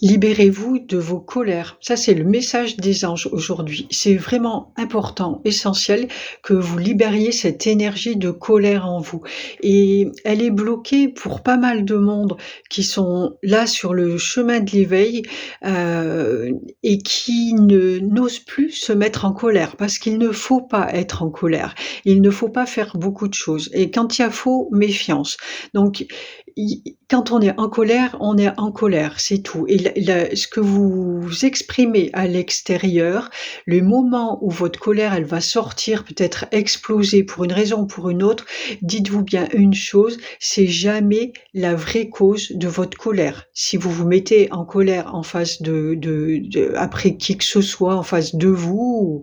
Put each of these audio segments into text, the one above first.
Libérez-vous de vos colères. Ça, c'est le message des anges aujourd'hui. C'est vraiment important, essentiel que vous libériez cette énergie de colère en vous. Et elle est bloquée pour pas mal de monde qui sont là sur le chemin de l'éveil, et qui ne n'osent plus se mettre en colère parce qu'il ne faut pas être en colère. Il ne faut pas faire beaucoup de choses et quand il y a faux, méfiance. Donc i quand on est en colère, c'est tout et la ce que vous exprimez à l'extérieur, le moment où votre colère, elle va sortir, peut-être exploser pour une raison ou pour une autre, dites-vous bien une chose, c'est jamais la vraie cause de votre colère. Si vous vous mettez en colère en face de après qui que ce soit, en face de vous ou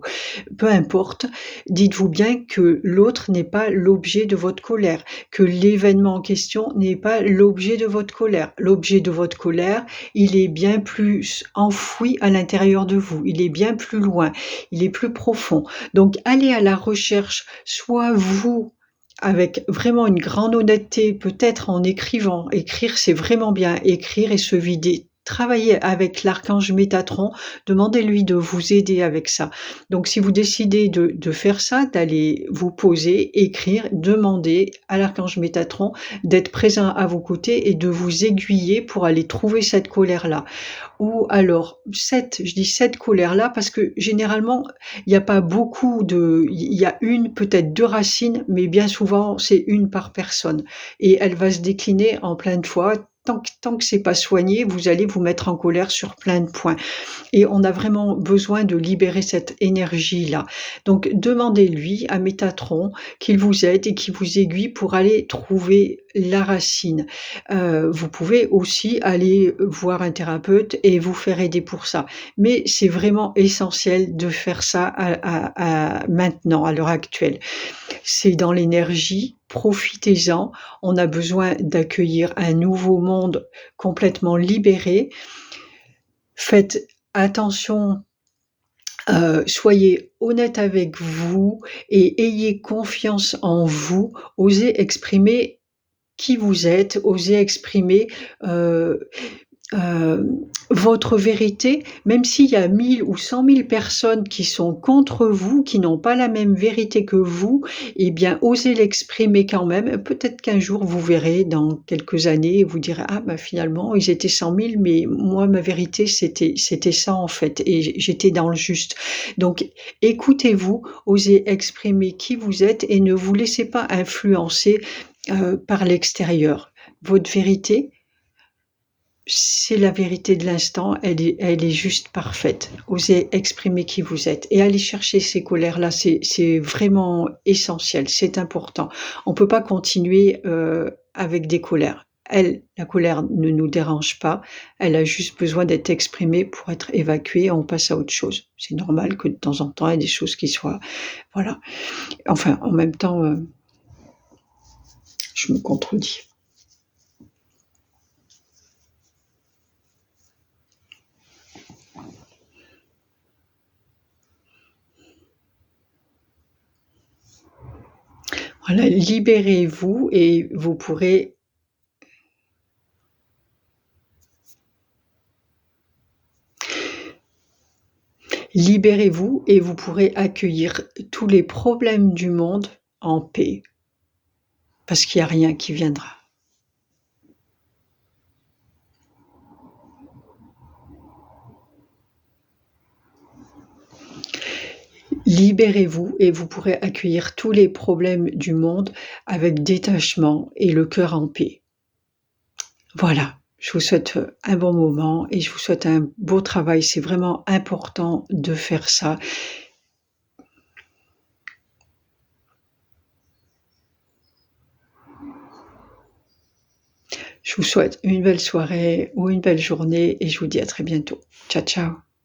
peu importe, dites-vous bien que l'autre n'est pas l'objet de votre colère, que l'événement en question n'est pas l'objet de votre colère. L'objet de votre colère, il est bien plus enfoui à l'intérieur de vous, il est bien plus loin, il est plus profond. Donc allez à la recherche, soit vous, avec vraiment une grande honnêteté, peut-être en écrivant. Écrire, c'est vraiment bien, écrire et se vider. Travaillez avec l'archange Métatron, demandez-lui de vous aider avec ça. Donc si vous décidez de faire ça, d'aller vous poser, écrire, demander à l'archange Métatron d'être présent à vos côtés et de vous aiguiller pour aller trouver cette colère-là. Ou alors je dis cette colère-là parce que généralement, il n'y a pas beaucoup il y a une, peut-être 2 racines, mais bien souvent, c'est une par personne et elle va se décliner en plein de fois. Tant que c'est pas soigné, vous allez vous mettre en colère sur plein de points. Et on a vraiment besoin de libérer cette énergie-là. Donc demandez-lui à Métatron qu'il vous aide et qu'il vous aiguille pour aller trouver la racine. Vous pouvez aussi aller voir un thérapeute et vous faire aider pour ça. Mais c'est vraiment essentiel de faire ça maintenant, à l'heure actuelle. C'est dans l'énergie, profitez-en. On a besoin d'accueillir un nouveau monde complètement libéré. Faites attention, soyez honnête avec vous et ayez confiance en vous. Osez exprimer qui vous êtes, osez exprimer, heu votre vérité, même s'il y a 1000 ou 100 000 personnes qui sont contre vous, qui n'ont pas la même vérité que vous, eh bien, osez l'exprimer quand même. Peut-être qu'un jour, vous verrez dans quelques années et vous direz: «Ah bah, finalement, ils étaient 100 000, mais moi, ma vérité, c'était ça, en fait et j'étais dans le juste». Donc écoutez-vous, osez exprimer qui vous êtes et ne vous laissez pas influencer, par l'extérieur. Votre vérité, c'est la vérité de l'instant, elle est juste parfaite. Osez exprimer qui vous êtes et aller chercher ces colères-là, c'est vraiment essentiel, c'est important. On peut pas continuer, avec des colères. La colère ne nous dérange pas, elle a juste besoin d'être exprimée pour être évacuée et on passe à autre chose. C'est normal que de temps en temps, il y ait des choses qui soient voilà. Enfin, en même temps, je me contredis. Voilà, libérez-vous et vous pourrez libérez-vous et vous pourrez accueillir tous les problèmes du monde en paix, parce qu'il y a rien qui viendra. Libérez-vous et vous pourrez accueillir tous les problèmes du monde avec détachement et le cœur en paix. Voilà, je vous souhaite, un bon moment et je vous souhaite un beau travail. C'est vraiment important de faire ça. Je vous souhaite une belle soirée ou une belle journée et je vous dis à très bientôt. Ciao, ciao.